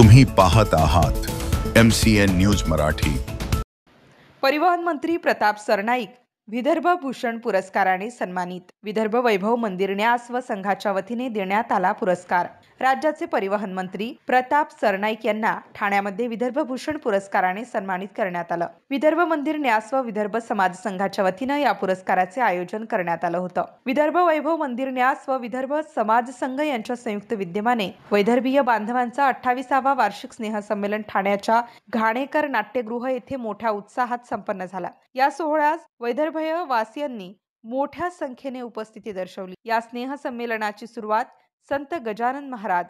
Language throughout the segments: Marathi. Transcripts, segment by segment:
तुम्ही पाहत आहात MCN न्यूज मराठी। परिवहन मंत्री प्रताप सरनाईक विदर्भ भूषण पुरस्काराने सन्मानित। विदर्भ वैभव मंदिर न्यास व संघाच्या वतीने देण्यात आला पुरस्कार। राज्याचे परिवहन मंत्री प्रताप सरनाईक यांना ठाण्यामध्ये विदर्भ भूषण पुरस्काराने सन्मानित करण्यात आलं। विदर्भ मंदिर न्यास व विदर्भ समाज संघाच्या वतीने या पुरस्काराचे आयोजन करण्यात आलं होतं। विदर्भ वैभव मंदिर न्यास व विदर्भ समाज संघ यांच्या संयुक्त विद्यमाने वैदर्भीय बांधवांचा 28वा वार्षिक स्नेहसंमेलन ठाण्याच्या घाणेकर नाट्यगृह येथे मोठ्या उत्साहात संपन्न झाला। या सोहळ्यास वैदर्भीय वासियांनी मोठ्या संख्येने उपस्थिती दर्शवली। या स्नेहसंमेलनाची सुरुवात संत गजानन महाराज,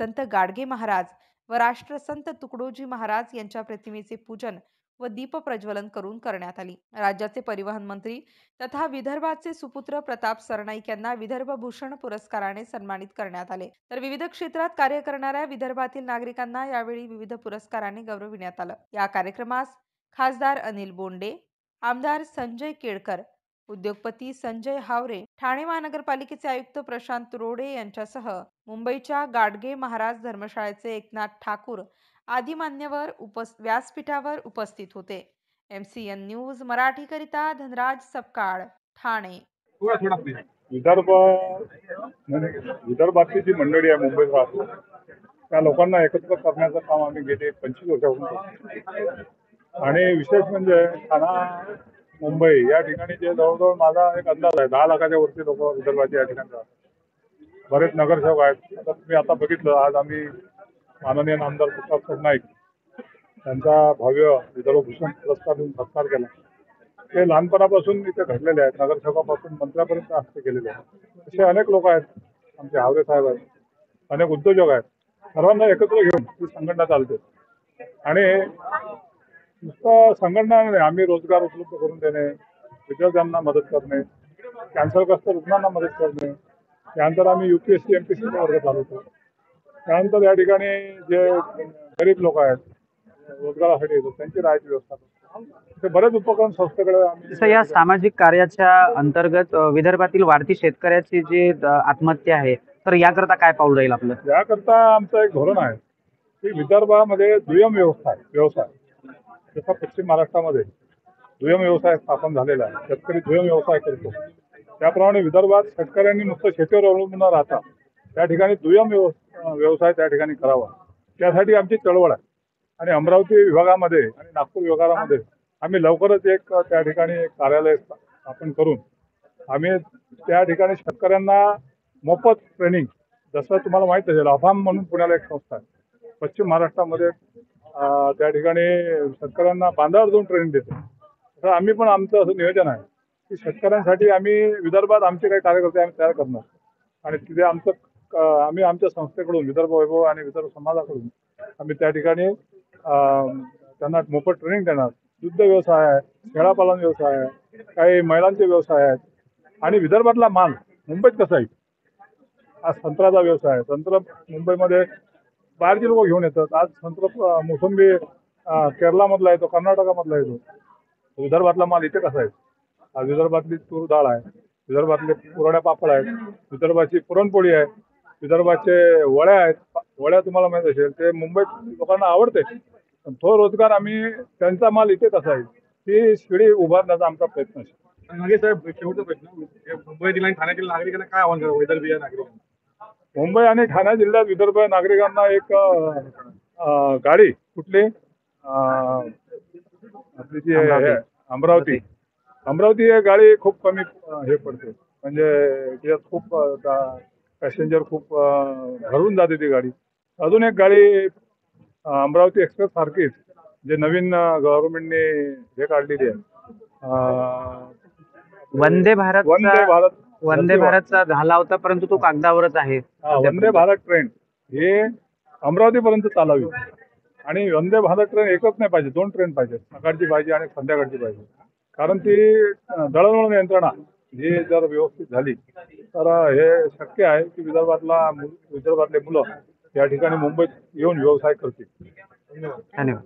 संत गाडगे महाराज व राष्ट्रसंत तुकडोजी महाराज यांच्या प्रतिमेचे पूजन व दीप प्रज्वलन करून करण्यात आली। राज्याचे परिवहन मंत्री तथा विदर्भाचे सुपुत्र प्रताप सरनाईक यांना विदर्भ भूषण पुरस्काराने सन्मानित करण्यात आले। तर विविध क्षेत्रात कार्य करणाऱ्या विदर्भातील नागरिकांना यावेळी विविध पुरस्काराने गौरविण्यात आलं। या कार्यक्रमास खासदार अनिल बोंडे, आमदार संजय केळकर, उद्योगपती संजय हावरे, ठाणे महानगरपालिकेचे आयुक्त प्रशांत रोडे यांच्यासह मुंबईच्या गाडगे महाराज धर्मशाळेचे एकनाथ ठाकूर आदी मान्यवर व्यासपीठावर उपस्थित होते। MCN न्यूज मराठी करिता धनराज सपकाळ, ठाणे। विदर्भातली जी मंडळी आहे मुंबईत राहतो त्या लोकांना एकत्र करण्याचं काम आम्ही गेले 25 वर्षापासून करतो। आणि विशेष म्हणजे ठाणा मुंबई या ठिकाणी जे जवळजवळ माझा एक अंदाज आहे 10 लाखाच्या वरती लोक विदर्भाचे या ठिकाणी राहतात। बरेच नगरसेवक आहेत। आता तुम्ही आता बघितलं, आज आम्ही माननीय आमदार प्रताप सरनाईक त्यांचा भव्य विदर्भ भूषण पुरस्कार देऊन सत्कार केला। ते लहानपणापासून इथे घडलेले आहेत, नगरसेवकापासून मंत्र्यापर्यंत हस्ते केलेले आहेत। असे अनेक लोक आहेत, आमचे हावरे साहेब आहेत, अनेक उद्योजक आहेत। सर्वांना एकत्र घेऊन ही संघटना चालते आणि नुसतं संघटना नाही, आम्ही रोजगार उपलब्ध करून देणे, विद्यार्थ्यांना मदत करणे, कॅन्सरग्रस्त रुग्णांना मदत करणे, त्यानंतर आम्ही UPSC MPSC वर्ग चालवतो। त्यानंतर या ठिकाणी जे गरीब लोक आहेत रोजगारासाठी येतो त्यांची राहायची व्यवस्था करतो। ते बरेच उपक्रम संस्थेकडे या सामाजिक कार्याच्या अंतर्गत विदर्भातील वाढती शेतकऱ्याची जी आत्महत्या आहे, तर याकरता काय पाऊल राहील आपलं? याकरता आमचं एक धोरण आहे की विदर्भामध्ये दुय्यम व्यवसाय जसा पश्चिम महाराष्ट्रामध्ये दुय्यम व्यवसाय स्थापन झालेला आहे, शेतकरी दुय्यम व्यवसाय करतो, त्याप्रमाणे विदर्भात शेतकऱ्यांनी नुसतं शेतीवर अवलंबून न राहता त्या ठिकाणी दुय्यम व्यवसाय त्या ठिकाणी करावा, त्यासाठी आमची चळवळ आहे। आणि अमरावती विभागामध्ये आणि नागपूर विभागामध्ये आम्ही लवकरच एक त्या ठिकाणी एक कार्यालय स्थापन करून आम्ही त्या ठिकाणी शेतकऱ्यांना मोफत ट्रेनिंग, जसं तुम्हाला माहीत असेल अफाम म्हणून पुण्याला एक संस्था आहे, पश्चिम महाराष्ट्रामध्ये त्या ठिकाणी शेतकऱ्यांना बांधावर जाऊन ट्रेनिंग देतो। तर आम्ही पण आमचं असं नियोजन आहे की शेतकऱ्यांसाठी आम्ही विदर्भात आमचे काही कार्यकर्ते आम्ही तयार करणार आणि तिथे आम्ही आमच्या संस्थेकडून विदर्भ वैभव आणि विदर्भ समाजाकडून आम्ही त्या ठिकाणी त्यांना मोफत ट्रेनिंग देणार। दुग्ध व्यवसाय आहे, शेळापालन व्यवसाय आहे, काही महिलांचे व्यवसाय आहेत आणि विदर्भातला माल मुंबईत कसा आहे, आज संत्र्याचा व्यवसाय आहे, संत्र मुंबईमध्ये बाहेरचे लोक घेऊन येतात। आज संत्र मोसंबी केरळमधला येतो, कर्नाटकामधला येतो, विदर्भातला माल इथे कसा आहे? आज विदर्भातली तूर डाळ आहे, विदर्भातले पुरड्या पापड आहेत, विदर्भाची पुरणपोळी आहे, विदर्भाचे वड्या आहेत। वड्या तुम्हाला माहित असेल ते मुंबईत लोकांना आवडते, तो रोजगार आम्ही त्यांचा माल इथे कसा आहे ती शिडी उभारण्याचा आमचा प्रयत्न आहे। मागे साहेब शेवटचा प्रश्न, मुंबईतील आणि ठाण्यातील नागरिकांना काय आव्हान करावं विदर्भीय नागरिकांना? मुंबई आणि ठाणे जिल्ह्यात विदर्भ नागरिकांना एक गाडी कुठली आपली जी अमरावती ही गाडी खूप कमी हे पडते, म्हणजे त्याच्यात खूप पॅसेंजर खूप भरून जाते ती गाडी। अजून एक गाडी अमरावती एक्सप्रेस सारखीच जे नवीन गव्हर्नमेंटने हे काढलेली आहे, वंदे भारतचा झाला होता, परंतु तो कागदावरच आहे। वंदे भारत ट्रेन हे अमरावतीपर्यंत चालावी आणि वंदे भारत ट्रेन एकच नाही पाहिजे, 2 ट्रेन पाहिजे, सकाळची पाहिजे आणि संध्याकाळची पाहिजे। कारण ती दळणवळण यंत्रणा ही जर व्यवस्थित झाली तर हे शक्य आहे की विदर्भातले मुलं या ठिकाणी मुंबईत येऊन व्यवसाय करतील। धन्यवाद।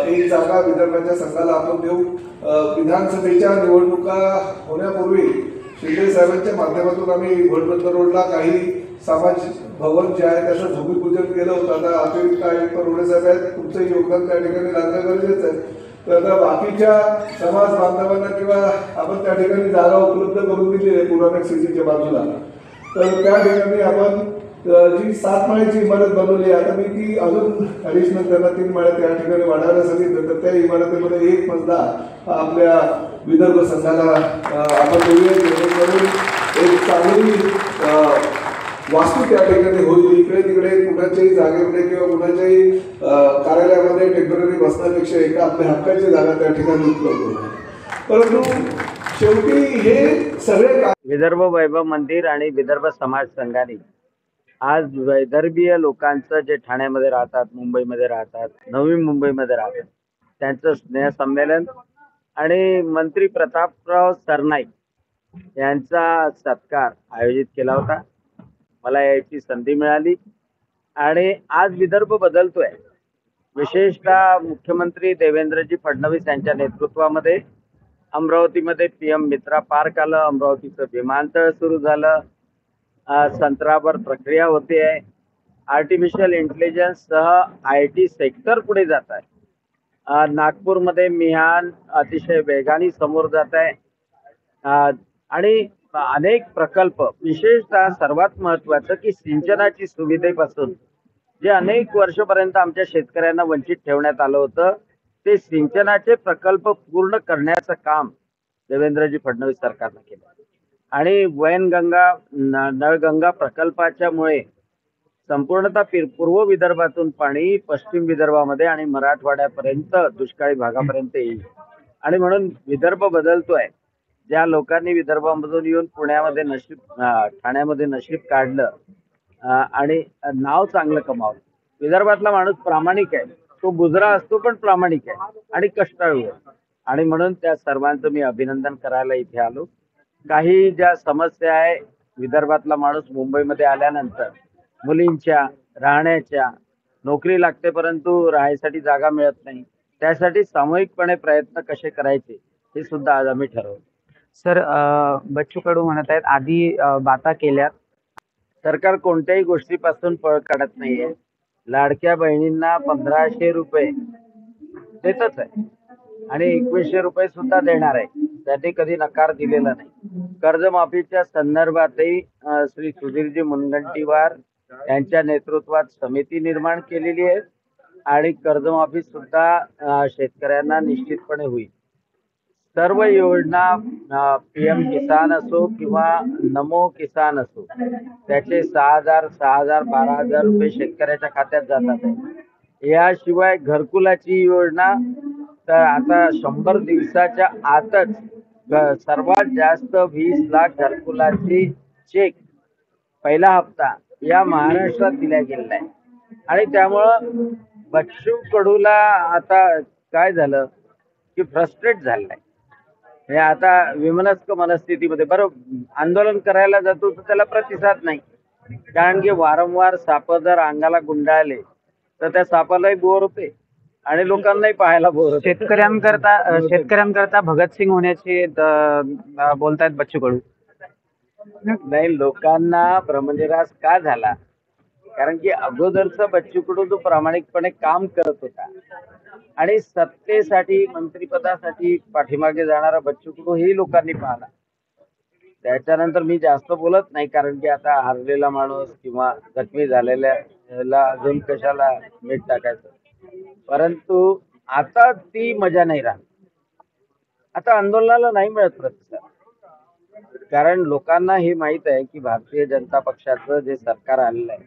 एक जागा विदर्भाच्या संघाला आपण देऊ। विधानसभेच्या निवडणुका होण्यापूर्वी शिंदे साहेबांच्या माध्यमातून आम्ही घोडबंदर रोडला काही समाज भवन जे आहे त्याचं भूमिपूजन केलं होतं. आता अतिरिक्त आयुक्त रोडे साहेब आहेत, तुमचं योगदान त्या ठिकाणी लागणं गरजेचं आहे. तर आता बाकीच्या समाज बांधवांना किंवा आपण त्या ठिकाणी जागा उपलब्ध करून दिली आहे पुराणक सिटीच्या बाजूला. तर त्या ठिकाणी आपण जी 7 माळ्याची इमारत बनवली आहे, आता मी ती अजून ॲडिशनल त्यांना 3 माळ्या त्या ठिकाणी वाढवायला सांगितलं. तर त्या इमारतीमध्ये 1 मजला आपल्या विदर्भ संघाला आपण देऊया, जेणेकरून एक चांगली वास्तू त्या ठिकाणी होईल. इकडे तिकडे कुणाच्याही जागेमध्ये किंवा कुणाच्याही कार्यालयामध्ये टेम्पररी बसण्यापेक्षा एका आपल्या हक्काची जागा त्या ठिकाणी उपलब्ध होईल. परंतु शेवटी हे सगळे विदर्भ वैभव मंदिर आणि विदर्भ समाज संघाने आज वैदर्भीय लोकांचं जे ठाण्यामध्ये राहतात, मुंबईमध्ये राहतात, नवी मुंबईमध्ये राहतात, त्यांचं स्नेहसंमेलन आणि मंत्री प्रतापराव सरनाईक यांचा सत्कार आयोजित केला होता. मला याची संधी मिळाली आणि आज विदर्भ बदलतोय. विशेषतः मुख्यमंत्री देवेंद्रजी फडणवीस यांच्या नेतृत्वामध्ये अमरावतीमध्ये PM मित्रा पार्क आलं, अमरावतीचं विमानतळ सुरू झालं, संत्रावर प्रक्रिया होते आहे, आर्टिफिशियल इंटेलिजन्स सह IT सेक्टर पुढे जात आहे. नागपूरमध्ये मिहान अतिशय वेगाने समोर जात आहे आणि अनेक प्रकल्प, विशेषतः सर्वात महत्वाचं की सिंचनाची सुविधेपासून जे अनेक वर्षपर्यंत आमच्या शेतकऱ्यांना वंचित ठेवण्यात आलं होतं, ते सिंचनाचे प्रकल्प पूर्ण करण्याचं काम देवेंद्रजी फडणवीस सरकारनं केलं. आणि वैनगंगा नळगंगा प्रकल्पाच्यामुळे संपूर्णतः पूर्व विदर्भातून पाणी पश्चिम विदर्भामध्ये आणि मराठवाड्यापर्यंत दुष्काळी भागापर्यंत येईल. आणि म्हणून विदर्भ बदलतोय. ज्या लोकांनी विदर्भामधून येऊन पुण्यामध्ये ठाण्यामध्ये नशीब काढलं आणि नाव चांगलं कमावलं. विदर्भातला माणूस प्रामाणिक आहे, तो बुजरा असतो पण प्रामाणिक आहे आणि कष्टाळू आहे. आणि म्हणून त्या सर्वांचं मी अभिनंदन करायला इथे आलो. काही ज्या समस्या आहे, विदर्भातला माणूस मुंबईमध्ये आल्यानंतर मुलींच्या राहण्याच्या, नोकरी लागते परंतु राहायसाठी जागा मिळत नाही, त्यासाठी सामूहिकपणे प्रयत्न कसे करायचे हे सुद्धा आज आम्ही ठरवलं. सर, बच्चू कडू म्हणत आहेत आधी बाता केल्यात. सरकार कोणत्याही गोष्टीपासून पळ काढत नाहीये. लाडक्या बहिणींना 1500 रुपये देतच आहे आणि 2100 रुपये सुद्धा देणार आहे. त्याने कधी नकार दिलेला नाही. कर्जमाफीच्या संदर्भातही श्री सुधीरजी मुनगंटीवार यांच्या नेतृत्वात समिती निर्माण केलेली आहे आणि कर्जमाफी सुद्धा शेतकऱ्यांना निश्चितपणे होईल. सर्व योजना PM किसान असो किंवा नमो किसान असो, त्याचे 6,000, 12,000 रुपये शेतकऱ्याच्या खात्यात जातात आहे. याशिवाय घरकुलाची योजना तर आता 100 दिवसाच्या आतच सर्वात जास्त 20 लाख घरकुलाची चेक पहिला हप्ता या महाराष्ट्रात दिला गेलेला आहे. आणि त्यामुळं बच्चू कडूला आता काय झालं की फ्रस्ट्रेट झालंय. हे आता विमनस्क मनस्थितीमध्ये, बरोबर आंदोलन करायला जातो तर त्याला प्रतिसाद नाही, कारण की वारंवार साप जर अंगाला गुंडाळले तर त्या सापालाही बोर होते आणि लोकांनाही पाहायला बोर होते. शेतकऱ्यांकरता भगतसिंग होण्याची बोलतायत बच्चू कडू. नाही, लोकांना भ्रमनिरास का झाला? कारण की अगोदरचा बच्चू कडू जो प्रामाणिकपणे काम करत होता आणि सत्तेसाठी, मंत्रिपदासाठी पाठीमागे जाणारा बच्चू कडू हे लोकांनी पाहिला. त्याच्यानंतर मी जास्त बोलत नाही, कारण की आता हारलेला माणूस किंवा जखमी झालेल्याला अजून कशाला मीठ टाकायचं. परंतु आता ती मजा नाही राहत. आता आंदोलनाला नाही मिळत प्रतिसाद, कारण लोकांना हे माहित आहे की भारतीय जनता पक्षाचं जे सरकार आलेलं आहे,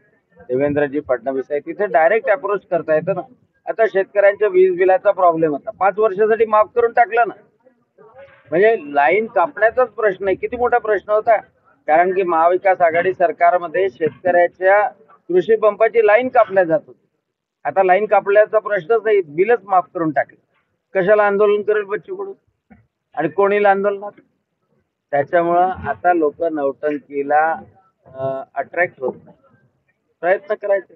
देवेंद्रजी फडणवीस आहे, तिथे डायरेक्ट अप्रोच करता येतं ना. आता शेतकऱ्यांच्या वीज बिलाचा प्रॉब्लेम होता, 5 वर्षासाठी माफ करून टाकला ना. म्हणजे लाईन कापण्याचाच प्रश्न आहे. किती मोठा प्रश्न होता, कारण की महाविकास आघाडी सरकारमध्ये शेतकऱ्याच्या कृषी पंपाची लाईन कापल्या जात होती. आता लाईन कापल्याचा प्रश्नच नाही, बिलच माफ करून टाकले. कशाला आंदोलन करेल बच्चू कडू आणि कोणीला आंदोलनात? त्याच्यामुळं आता लोक नौटंकीला अट्रॅक्ट होत नाही. प्रयत्न करायचे.